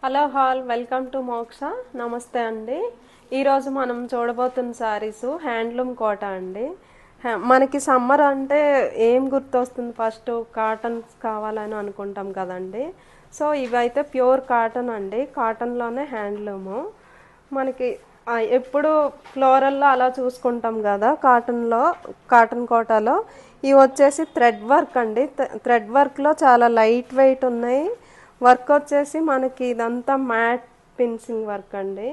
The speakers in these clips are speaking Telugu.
హలో హాల్ వెల్కమ్ టు మోక్ష. నమస్తే అండి. ఈరోజు మనం చూడబోతున్న శారీస్ హ్యాండ్లూమ్ కోట అండి. మనకి సమ్మర్ అంటే ఏం గుర్తొస్తుంది? ఫస్ట్ కాటన్స్ కావాలని అనుకుంటాం కదండి. సో ఇవైతే ప్యూర్ కాటన్ అండి. కాటన్లోనే హ్యాండ్లూము మనకి ఎప్పుడు ఫ్లోరల్లో అలా చూసుకుంటాం కదా. కాటన్ కోటాలో ఇవి వచ్చేసి థ్రెడ్ వర్క్ అండి. థ్రెడ్ వర్క్లో చాలా లైట్ వెయిట్ ఉన్నాయి. వర్క్ వచ్చేసి మనకి ఇదంతా మ్యాట్ పిన్సింగ్ వర్క్ అండి,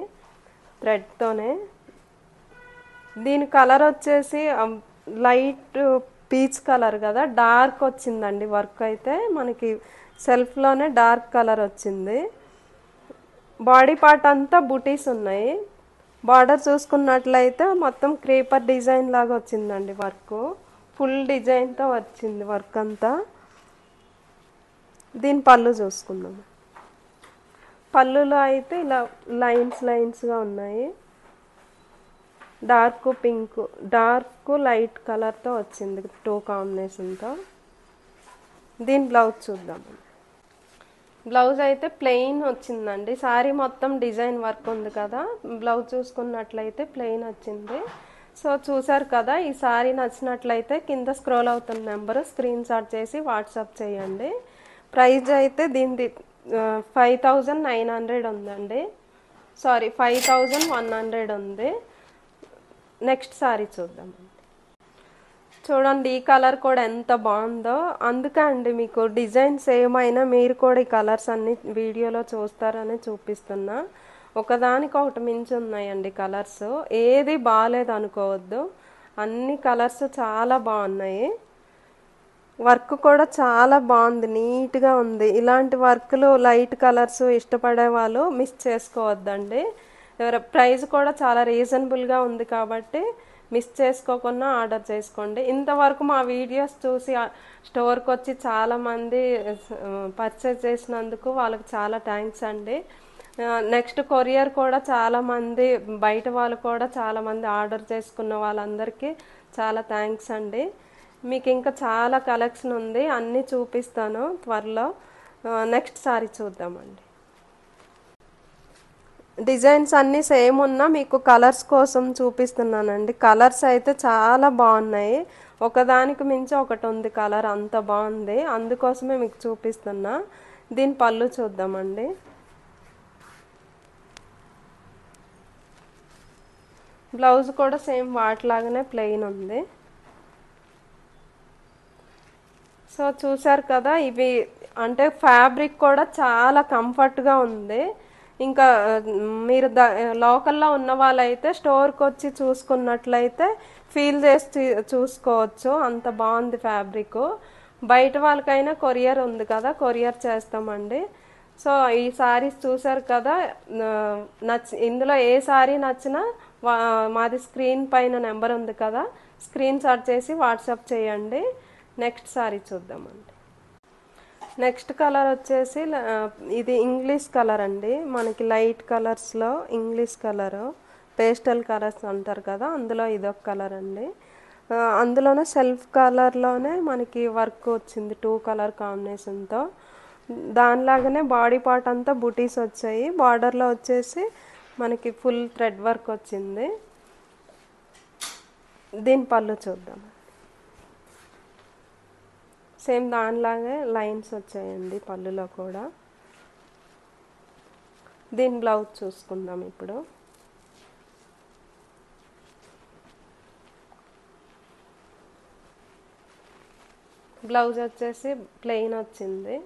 థ్రెడ్తోనే. దీని కలర్ వచ్చేసి లైట్ పీచ్ కలర్ కదా, డార్క్ వచ్చిందండి. వర్క్ అయితే మనకి సెల్ఫ్లోనే డార్క్ కలర్ వచ్చింది. బాడీ పార్ట్ అంతా బుటీస్ ఉన్నాయి. బార్డర్ చూసుకున్నట్లయితే మొత్తం క్రీపర్ డిజైన్ లాగా వచ్చిందండి. వర్క్ ఫుల్ డిజైన్తో వచ్చింది వర్క్ అంతా. దీని పళ్ళు చూసుకుందాం. పళ్ళులో అయితే ఇలా లైన్స్గా ఉన్నాయి. డార్క్ పింక్, డార్క్ లైట్ కలర్తో వచ్చింది, 2 కాంబినేషన్తో. దీని బ్లౌజ్ చూద్దాం. బ్లౌజ్ అయితే ప్లెయిన్ వచ్చిందండి. శారీ మొత్తం డిజైన్ వర్క్ ఉంది కదా, బ్లౌజ్ చూసుకున్నట్లయితే ప్లెయిన్ వచ్చింది. సో చూసారు కదా. ఈ శారీ నచ్చినట్లయితే కింద స్క్రోల్ అవుతున్న నెంబర్ స్క్రీన్ షాట్ చేసి వాట్సాప్ చేయండి. ప్రైజ్ అయితే దీనిది 5900 ఉందండి. సారీ 5100 ఉంది. నెక్స్ట్ శారీ చూద్దామండి. చూడండి, ఈ కలర్ కూడా ఎంత బాగుందో. అందుకే అండి మీకు డిజైన్ సేమ్ అయినా మీరు కూడా ఈ కలర్స్ అన్ని వీడియోలో చూస్తారని చూపిస్తున్నా. ఒకదానికొకటి మించి ఉన్నాయండి కలర్స్. ఏది బాగాలేదు అనుకోవద్దు, అన్ని కలర్స్ చాలా బాగున్నాయి. వర్క్ కూడా చాలా బాగుంది, నీట్గా ఉంది. ఇలాంటి వర్క్లు లైట్ కలర్స్ ఇష్టపడే వాళ్ళు మిస్ చేసుకోవద్దండి. ప్రైస్ కూడా చాలా రీజనబుల్గా ఉంది కాబట్టి మిస్ చేసుకోకుండా ఆర్డర్ చేసుకోండి. ఇంతవరకు మా వీడియోస్ చూసి స్టోర్కి వచ్చి చాలామంది పర్చేజ్ చేసినందుకు వాళ్ళకి చాలా థ్యాంక్స్ అండి. నెక్స్ట్ కొరియర్ కూడా చాలామంది, బయట వాళ్ళు కూడా చాలామంది ఆర్డర్ చేసుకున్న వాళ్ళందరికీ చాలా థ్యాంక్స్ అండి. మీకు ఇంకా చాలా కలెక్షన్ ఉంది, అన్నీ చూపిస్తాను త్వరలో. నెక్స్ట్ సారీ చూద్దామండి. డిజైన్స్ అన్నీ సేమ్ ఉన్నా మీకు కలర్స్ కోసం చూపిస్తున్నానండి. కలర్స్ అయితే చాలా బాగున్నాయి, ఒకదానికి మించి ఒకటి ఉంది కలర్, అంత బాగుంది. అందుకోసమే మీకు చూపిస్తున్నా. దీని పళ్ళు చూద్దామండి. బ్లౌజ్ కూడా సేమ్ వాటిలాగానే ప్లెయిన్ ఉంది. సో చూసారు కదా. ఇవి అంటే ఫ్యాబ్రిక్ కూడా చాలా కంఫర్ట్గా ఉంది. ఇంకా మీరు లోకల్లో ఉన్న వాళ్ళైతే స్టోర్కి వచ్చి చూసుకున్నట్లయితే ఫీల్ చేసి చూసుకోవచ్చు, అంత బాగుంది ఫ్యాబ్రిక్. బయట వాళ్ళకైనా కొరియర్ ఉంది కదా, కొరియర్ చేస్తామండి. సో ఈ సారీస్ చూసారు కదా. ఇందులో ఏ సారీ నచ్చినా మాది స్క్రీన్ పైన నెంబర్ ఉంది కదా, స్క్రీన్ షాట్ చేసి వాట్సాప్ చేయండి. నెక్స్ట్ సారీ చూద్దామండి. నెక్స్ట్ కలర్ వచ్చేసి ఇది ఇంగ్లీష్ కలర్ అండి. మనకి లైట్ కలర్స్లో ఇంగ్లీష్ కలరు, పేస్టల్ కలర్స్ అంటారు కదా, అందులో ఇదొక కలర్ అండి. అందులోనే సెల్ఫ్ కలర్లోనే మనకి వర్క్ వచ్చింది 2 కలర్ కాంబినేషన్తో. దానిలాగానే బాడీ పార్ట్ అంతా బుటీస్ వచ్చాయి. బార్డర్లో వచ్చేసి మనకి ఫుల్ థ్రెడ్ వర్క్ వచ్చింది. దీని పళ్ళు చూద్దాం. సేమ్ దానిలాగే లైన్స్ వచ్చాయండి పళ్ళులో కూడా. దీని బ్లౌజ్ చూసుకుందాం ఇప్పుడు. బ్లౌజ్ వచ్చేసి ప్లెయిన్ వచ్చింది.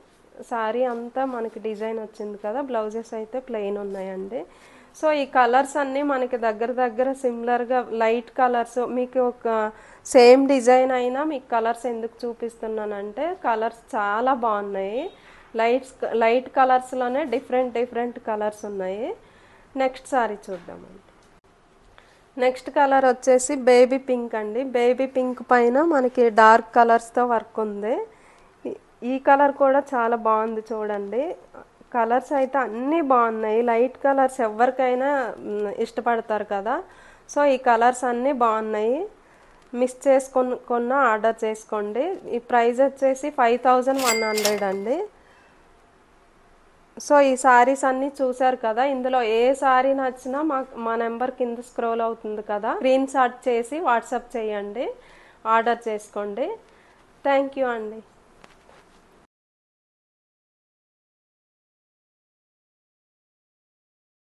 శారీ అంతా మనకి డిజైన్ వచ్చింది కదా, బ్లౌజెస్ అయితే ప్లెయిన్ ఉన్నాయండి. సో ఈ కలర్స్ అన్నీ మనకి దగ్గర సిమిలర్గా లైట్ కలర్స్. మీకు ఒక సేమ్ డిజైన్ అయినా మీకు కలర్స్ ఎందుకు చూపిస్తున్నానంటే కలర్స్ చాలా బాగున్నాయి. లైట్ కలర్స్లోనే డిఫరెంట్ కలర్స్ ఉన్నాయి. నెక్స్ట్ సారీ చూద్దామండి. నెక్స్ట్ కలర్ వచ్చేసి బేబీ పింక్ అండి. బేబీ పింక్ పైన మనకి డార్క్ కలర్స్తో వర్క్ ఉంది. ఈ కలర్ కూడా చాలా బాగుంది చూడండి. కలర్స్ అయితే అన్నీ బాగున్నాయి. లైట్ కలర్స్ ఎవరికైనా ఇష్టపడతారు కదా. సో ఈ కలర్స్ అన్నీ బాగున్నాయి, మిస్ చేసుకున్న ఆర్డర్ చేసుకోండి. ఈ ప్రైస్ వచ్చేసి 5100 అండి. సో ఈ సారీస్ అన్నీ చూసారు కదా, ఇందులో ఏ సారీ నచ్చినా మా నెంబర్ కింద స్క్రోల్ అవుతుంది కదా, స్క్రీన్ షాట్ చేసి వాట్సాప్ చేయండి, ఆర్డర్ చేసుకోండి. థ్యాంక్ యూ అండి.